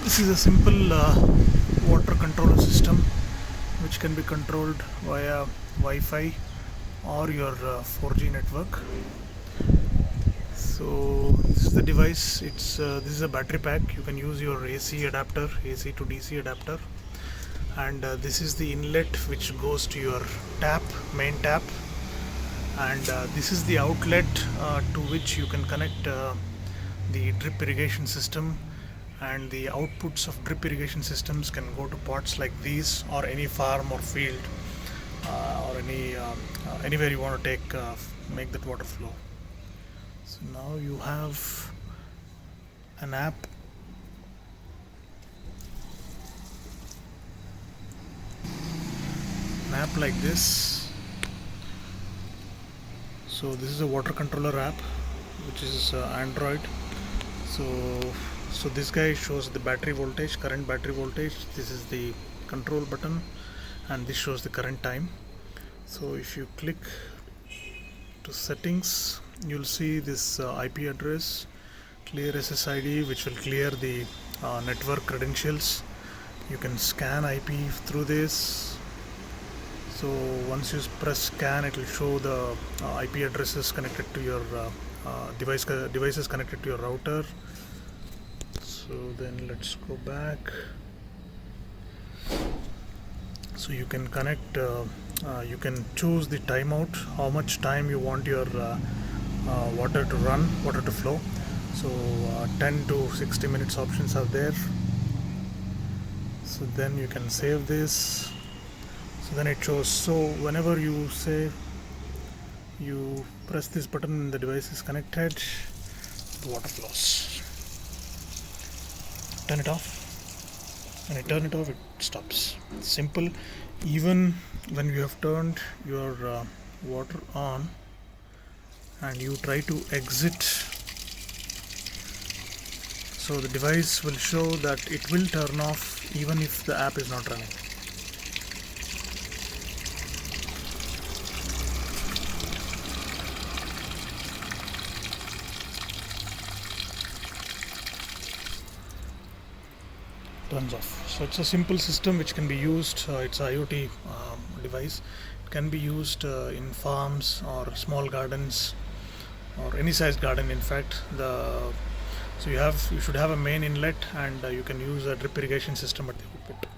This is a simple water control system which can be controlled via Wi-Fi or your 4G network. So this is the device. This is a battery pack. You can use your AC adapter, AC to DC adapter, and this is the inlet which goes to your main tap, and this is the outlet to which you can connect the drip irrigation system, and the outputs of drip irrigation systems can go to pots like these or any farm or field or anywhere you want to make that water flow. So now you have an app like this. So this is a water controller app which is Android. So this guy shows the battery voltage, current battery voltage. This is the control button, and this shows the current time. So if you click to settings, you'll see this IP address, clear SSID, which will clear the network credentials. You can scan IP through this. So once you press scan, it will show the IP addresses connected to your devices connected to your router. So then let's go back. So you can connect, you can choose the timeout, how much time you want your water to flow. So 10 to 60 minutes options are there. So then you can save this. So then it shows. So whenever you save, you press this button and the device is connected, the water flows. Turn it off. When I turn it off, it stops. It's simple. Even when you have turned your water on and you try to exit, so the device will show that it will turn off even if the app is not running. Turns off. So it's a simple system which can be used. It's a IoT device. It can be used in farms or small gardens or any size garden. In fact, so you should have a main inlet, and you can use a drip irrigation system at the output.